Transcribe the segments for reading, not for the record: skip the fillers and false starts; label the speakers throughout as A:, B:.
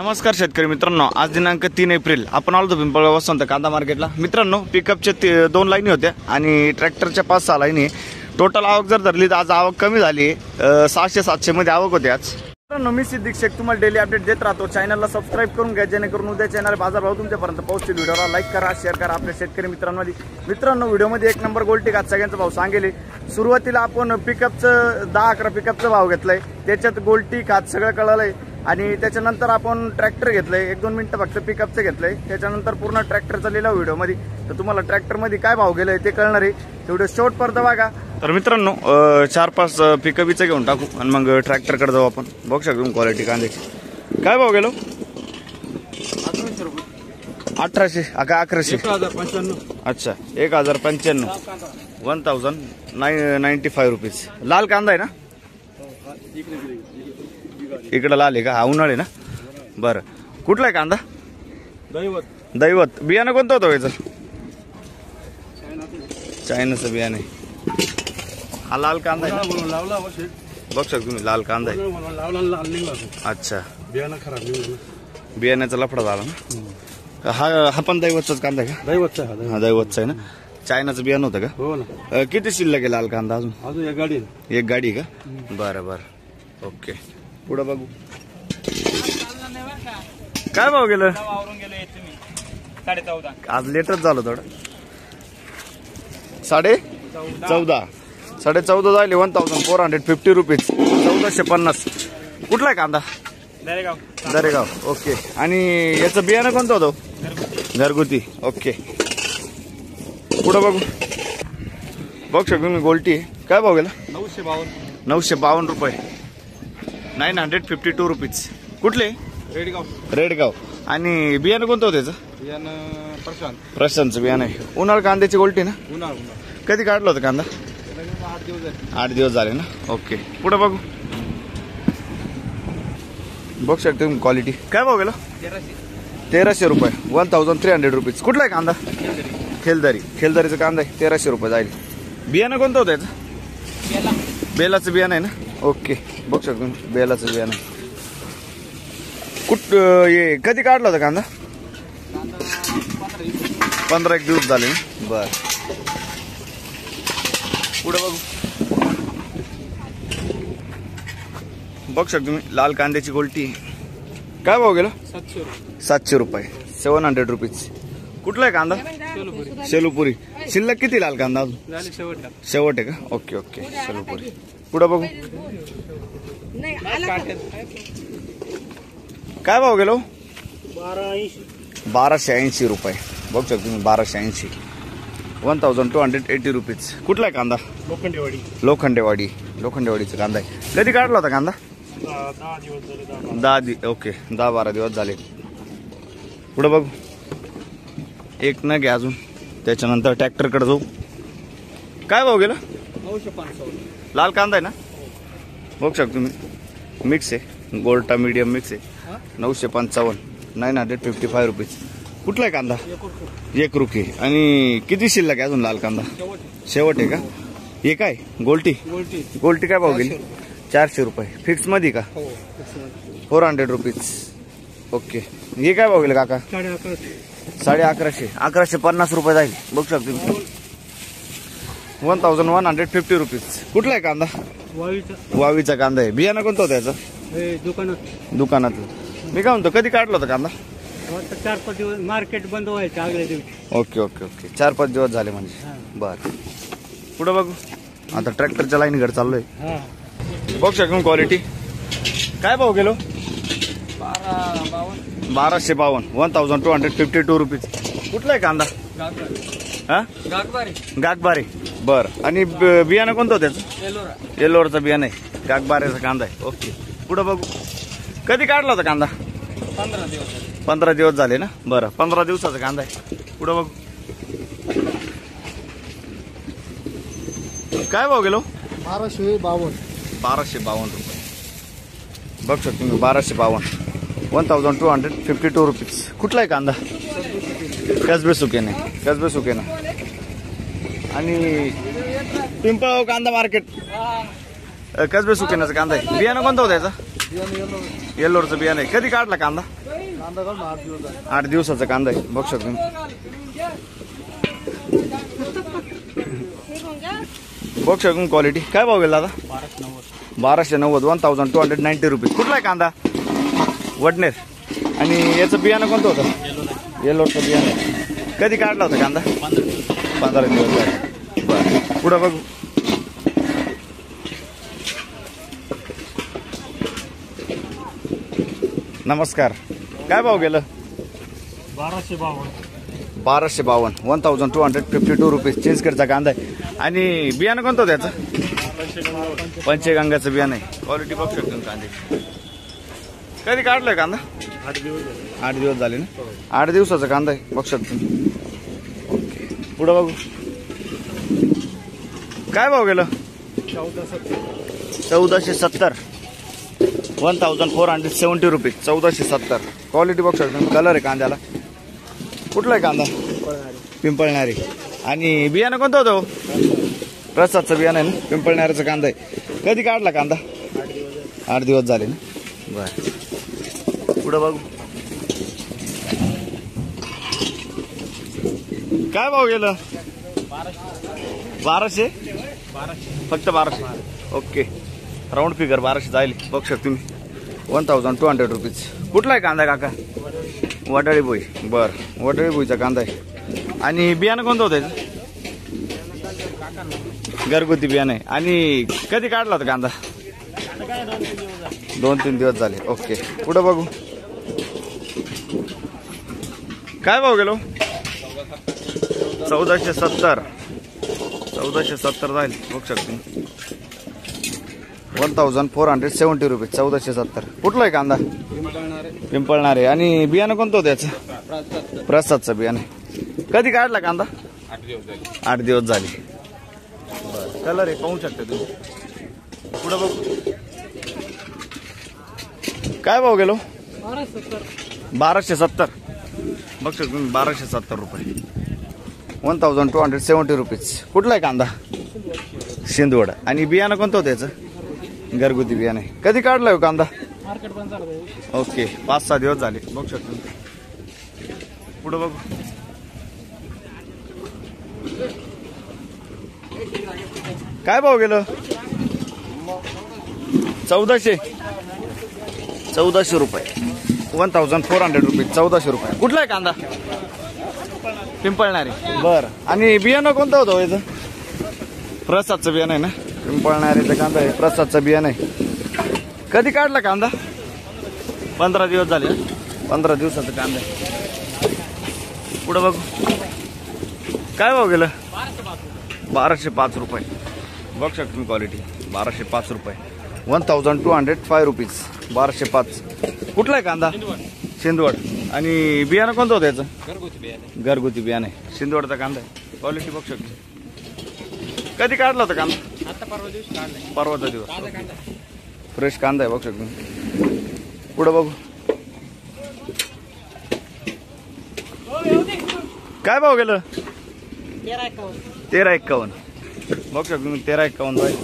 A: नमस्कार शेतकरी मित्रांनो, आज दिनांक 3 एप्रिल आपण आलो पिंपळगाव वसंत कांदा मार्केटला। मित्रांनो, पिकअपच्या 2 लाईनी होत्या आणि ट्रॅक्टरच्या 5-6 लाईनी। टोटल आवक जर धरली तर आज आवक कमी झाली, 600-700 मध्ये आवक होते आज। मित्रांनो, मी सिद्दीक शेख तुम्हाला डेली अपडेट देत राहतो। चॅनलला सबस्क्राइब करून घ्या जेणेकरून उद्या चॅनल बाजारभाव तुमच्यापर्यंत पोहोचतील। व्हिडिओला लाईक करा, शेअर करा आपल्या शेतकरी मित्रांमध्ये। मित्रांनो, व्हिडिओमध्ये 1 नंबर गोल्टी घात सगळ्यांचा भाव सांगेल। सुरुवातीला आपण पिकअपचं 10-11 पिकअपचा भाव घेतलाय, त्याच्यात गोल्टी घात सगळं कळलंय आणि त्याच्यानंतर आपण ट्रॅक्टर घेतलंय। 1-2 मिनिटं फक्त पिकअपचं घेतलंय, त्याच्यानंतर पूर्ण ट्रॅक्टरचा लिहिला व्हिडिओमध्ये। तर तुम्हाला ट्रॅक्टरमध्ये काय भाव गेलाय ते कळणार आहे, तेवढं शॉर्ट पर्यंत बघा। तर मित्रांनो, 4-5 पिकअपचं घेऊन टाकू आणि मग ट्रॅक्टरकडे जाऊ आपण। बघू शकतो क्वालिटी कांद्याची काय भाव गेलो। 1800 का 1100?
B: 1095।
A: अच्छा, 1095, 1095 रुपीज। लाल कांदा आहे ना? इकडे लाल आहे का? हा उन्हाळे ना? बरं, कुठला आहे कांदा? दैवत। बियाणं कोणतं होतं याचं? चायनाचं बियाणं आहे। हा लाल कांदा आहे, बघ शकतो तुम्ही, लाल कांदा आहे। अच्छा, बियाण्याचा लफडा झाला ना? हा पण दैवतचाच कांदा आहे का?
B: दैवतचा
A: हा दैवतचा आहे ना? चायनाचं बियाणं होतं का?
B: हो ना।
A: किती शिल्लक आहे लाल कांदा?
B: अजून एक गाडी आहे।
A: एक गाडी का? बरं बरं, ओके। पुढं बघू काय भाव गेलं।
C: 14.5
A: आज लेटच झालं थोडं। 14.5 झाले। 1450 रुपीज, 1450। कुठला आहे कांदा? दरेगाव, ओके। आणि याचं बियाणं कोणतं होतं? घरगुती, ओके। पुढं बघू, बघ शकतो मी, गोल्टी काय भाव गेला? 952 रुपये, 952 रुपीज। कुठले? रेडगाव। आणि बियाणं कोणतं होतं त्याचं? प्रशांतचं बियाणं आहे। उन्हाळ कांद्याची गोल्टी ना? कधी काढलं होतं कांदा? 8 दिवस झाले ना, ओके। पुढे बघू, बघ शकतो तुम्ही क्वालिटी काय भाव गेला? 1300 रुपये, 1300 रुपीज। कुठला आहे कांदा? खेलदारीचा कांदा आहे, 1300 रुपये जाईल। बियाणं कोणतं होतं याचं? बेलाचं बियाणं आहे ना, ओके। बघ शकतो तुम्ही, बेलाचं बियाणं आहे। हे कधी काढला होता कांदा? 15-1 दिवस झाले ना, बर। पुढे बघू, बघ शकतो तुम्ही, लाल कांद्याची गोल्टी काय भाव गेला? 700 रुपये, 700 रुपीज। कुठला आहे कांदा? शेलूपुरी। शिल्लक किती लाल कांदा? शेवट आहे का? ओके ओके, शेलूपुरी। पुढे बघू काय भाव गेलो? 1280 रुपये, बघू शकतो तुम्ही, 1280, 1280 रुपीज। कुठला आहे कांदा? लोखंडेवाडीचा कांदा आहे। कधी काढला होता कांदा? 10-12 दिवस झाले। पुढे बघू, एक न घ्या अजून, त्याच्यानंतर ट्रॅक्टरकडे जाऊ। काय भाव गेला?
B: 955।
A: लाल कांदा आहे ना? बघू शकतो तुम्ही, मिक्स आहे, गोल्टा मीडियम मिक्स आहे। 955, 955 रुपीज। कुठला आहे कांदा? 1 रुपये। आणि किती शिल्लक आहे अजून लाल कांदा? शेवट आहे का? हे काय गोल्टी काय भाव गेली? 400 रुपये फिक्स मध्ये का? 400 रुपीज, ओके। हे काय भाव गेले काका? 1150, 1150 रुपये जाईल। बघू शकतो 1150 रुपीज। कुठला आहे कांदा? वावीचा कांदा आहे। बियाणं कोणतं होतं याचं? दुकानातलं। मी काय म्हणतो, कधी काढलं होतं कांदा?
B: 4-5 दिवस मार्केट बंद व्हायचं आगल्या दिवशी।
A: ओके, 4-5 दिवस झाले म्हणजे, बर। पुढे बघू, आता ट्रॅक्टरच्या लाईनकडे चाललोय। बघू शकतो क्वालिटी काय भाव गेलो? 1252, 1252 रुपीज। कुठला आहे कांदा? गागबारे, बर। आणि बियाणं कोणतं होतं त्याचं? येलोरचं बियाणं आहे, गागबारेचा कांदा आहे, ओके। पुढे बघू, कधी काढला होता कांदा? 15 दिवस झाले ना, बरं। 15 दिवसाचा कांदा आहे। पुढे बघू, काय भाव गेलो? 1252 रुपये, बघ शकतो तुम्ही, 1252, 1252 रुपीज। कुठला आहे कांदा? कसबे सुकेने। आणि पिंपळगाव कांदा मार्केट, कसबे सुकेनाचा कांदा आहे। बियाणं कोणतं होतं याचं? येल्लोरचं बियाणं आहे. कधी काढला कांदा? 8 दिवसाचा कांदा आहे. बघू शकतो तुम्ही. बघू शकतो क्वालिटी. काय भाव गेला दादा? 1290 1290 रुपीज. कुठला आहे कांदा? वडनेर. आणि याचं बियाणं कोणतं होतं? येल्लोरचं बियाणं आहे. कधी काढला होता कांदा? 15 दिवस झाले. बरं, पुढं बघू. नमस्कार. काय भाव गेलं? 1252 1252 रुपीज. चिंचखेडचा कांदा आहे. आणि बियाणं कोणतं त्याचं? पंचगंगाचं बियाणं आहे. क्वालिटी बघू शकतो कांदे. कधी काढलंय कांदा? 8 दिवस झाले ना. 8 दिवसाचा कांदा आहे. बघू शकतो. ओके, पुढं बघू. काय भाव गेलं? 1470 1470 रुपीज. 1470. क्वालिटी बघू शकतो. कलर आहे कांद्याला. कुठला आहे कांदा? पिंपळणारी. आणि बियाणं कोणतं होतं? प्रसादचं बियाणं आहे ना. पिंपळणारीचं कांदा आहे. कधी काढला कांदा? 8 दिवस झाले ना. बरं, पुढं बघू. काय भाव गेलं? 1200 फक्त 1200. ओके, राऊंड फिगर 1200 जाईल. बघू शकतो तुम्ही. 1200 रुपीज. कुठला आहे कांदा काका? वडाळी भुई. बरं, वडाळी भुईचा कांदा आहे. आणि बियाणं कोणतं होतं? घरगुती बियाणं आहे. आणि कधी काढला होता कांदा? 2-3 दिवस झाले. ओके, पुढं बघू. काय भाव गेलो? 1470 जाईल. बघू शकतो. 1470 रुपीज. 1470. कुठला आहे कांदा? पिंपळणारे. आणि बियाणं कोणतं होतं त्याचं? प्रसादचं बियाणं. कधी काढला कांदा? 8 दिवस झाले. बरं, कलर आहे पाहू शकता तुम्ही. पुढं बघू. काय भाव गेलो? 1270. बघू शकतो तुम्ही. 1270 रुपये. 1270 रुपीज. कुठला आहे कांदा? शिंदवड. आणि बियाणं कोणतं होतं त्याचं? घरगुती बियाणं आहे. कधी काढलाय कांदा? ओके, 5-6 दिवस झाले. बघू शकतो. पुढं बघू. काय भाव गेलं? 1400 रुपये. 1400 रुपये. 1400 रुपये. कुठला आहे कांदा? पिंपळणारी. बरं, आणि बियाणं कोणतं होतं याचं? प्रसादचं बियाणं आहे ना. पिंपळणारीचं कांदा आहे. प्रसादचं बियाणं आहे. कधी काढला कांदा? 15 दिवस झाले. 15 दिवसाचा कांदा आहे. पुढं बघू. काय भाव गेलं? 1205 रुपये. बघू शकतो तुम्ही क्वालिटी. 1205 रुपये. 1205 रुपीज. 1205. कुठला आहे कांदा? शिंदवड. आणि बियाणं कोणतं होतं याचं? घरगुती बियाणं आहे. शिंदवडचा कांदा आहे. क्वालिटी बघू शकतो. कधी काढला होता कांदा? परवाचा दिवस. फ्रेश कांदा आहे. बघू शकतो. पुढं बघू. काय भाव गेलं? 1351. बघू शकतो तुम्ही. 1351 जाईल.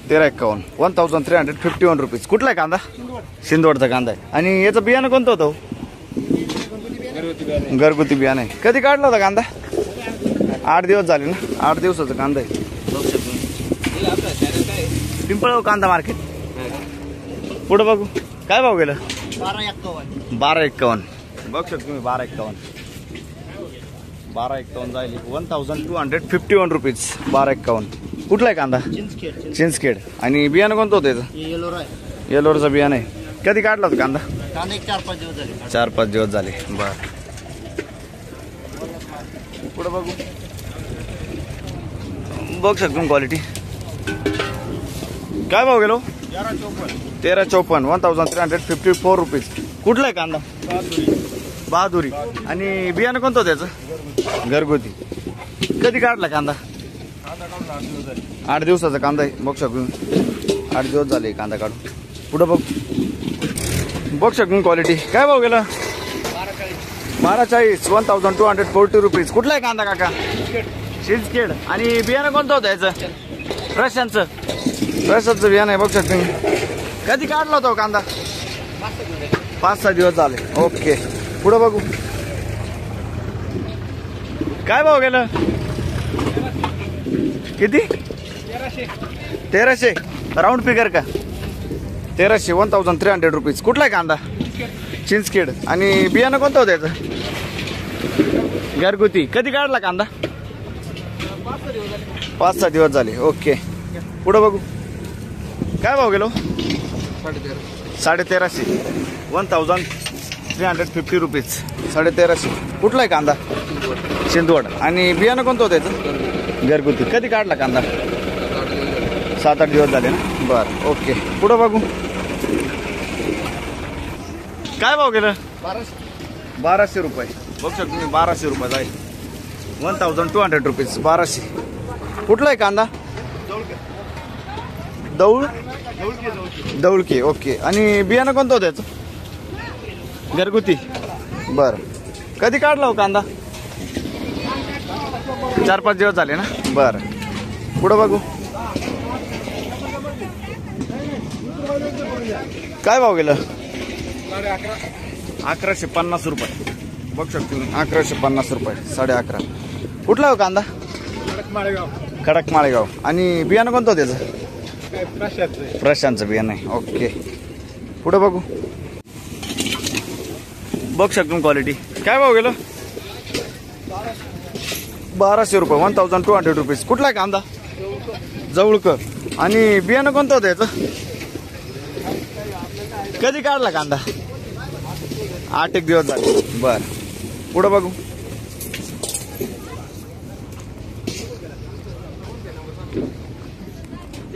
A: 1351. 1351 रुपीज. कुठला आहे कांदा? शिंदवडचा कांदा आहे. आणि याचं बियाणं कोणतं होतं? घरगुती बियाणं आहे. कधी काढला होता कांदा? 8 दिवस झाले ना. 8 दिवसाचा कांदा आहे. बघू शकतो. पिंपळ कांदा मार्केट. पुढं बघू. काय भाव गेलं? 1251. बघू शकतो तुम्ही. 1251 जाईल. 1251 रुपीज. 1251. कुठला आहे कांदा? चिंचखेड. आणि बियाणं कोणतं होतं याचं? येलोरचं बियाणं आहे. कधी काढला होता कांदा? 4-5 दिवस झाले. बर, पुढं बघू. बघू शकतो क्वालिटी. काय भाव गेलो? 1354. 1354 रुपीज. कुठला आहे कांदा? बहादुरी. आणि बियाणं कोणतं होतं त्याचं? घरगुती. कधी काढला कांदा? 8 दिवसाचा कांदा आहे. बघू शकतो. 8 दिवस झाले कांदा काढून. पुढं बघ. बघू शकतो क्वालिटी. काय भाव गेला? 1240. 1240 रुपीज. कुठला आहे कांदा काका? शिंदखेड. आणि बियाणं कोणतं होतं याचं? प्रशांतचं बियाणं आहे. बघू शकतो. कधी काढला होता हो कांदा? 5-6 दिवस झाले. ओके, पुढे बघू. काय भाव गेलं? किती? 1300. राऊंड फिगर का? 1300, 1300 रुपीज. कुठला आहे कांदा? चिंचखेड. आणि बियाणं कोणतं होतं याचं? घरगुती. कधी काढला कांदा? 5-6 दिवस झाले. ओके, पुढं बघू. काय भाव गेलो? 1350. 1350 रुपीज. 1350. कुठला आहे कांदा? शिंदवड. आणि बियाणं कोणतं होतं याचं? घरगुती. कधी काढला कांदा? 7-8 दिवस झाले ना. बरं, ओके, पुढं बघू. काय भाव गेलं? 1200 रुपये. बघू शकतो तुम्ही, 1200 रुपये आहे. 1200 रुपीज. 1200. कुठला आहे कांदा? दौळके. ओके. आणि बियाणं कोणतं होतं याचं? घरगुती. बरं, कधी काढला हो कांदा? 4-5 दिवस झाले ना. बरं, पुढं बघू. काय भाव गेलं? 1150 रुपये. बघू शकतो 1150 रुपये. 11.5. कुठला हो कांदा? खडक माळेगाव. आणि बियाणं कोणतं होतं त्याचं? प्रशांतचं बियाणं आहे. ओके, पुढं बघू. बघू शकतो क्वालिटी. काय भाव गेलं? 1200 रुपये. 1200 रुपीज. कुठला आहे कांदा? जवळकर. आणि बियाणं कोणतं होतं याचं? कधी काढला कांदा? 8-1 दिवस झाले. बर, पुढं बघू.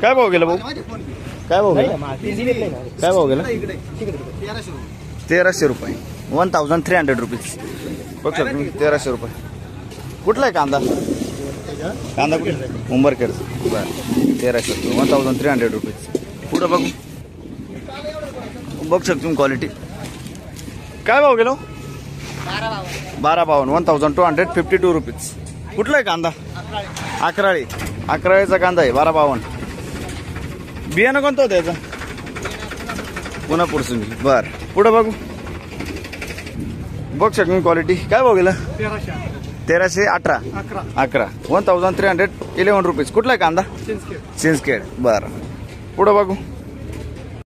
A: काय भाव गेला भाऊ? काय भाव गेला? काय भाव गेला? 1300 रुपये. 1300 रुपीज. बघ सर तुम्ही, 1300 रुपये. कुठला आहे कांदा? कांदा कुठला? उंबरखेड. बरं, 1300 रुपये. 1300 रुपीज. पुढं बघू. बघू शकतो क्वालिटी. काय भाव गेलो? 1252. 1252 रुपीज. कुठला आहे कांदा? अकराळी. अकराळीचा कांदा आहे. 1252. बियाणं कोणतं होतं याचं? पुन्हा पुरसुंगी. बर, पुढं बघू. बघ शकतो क्वालिटी. काय भाव गेलं? 1318. 1311 रुपीज. कुठला आहे कांदा? चिंचखेड. बर, पुढं बघू.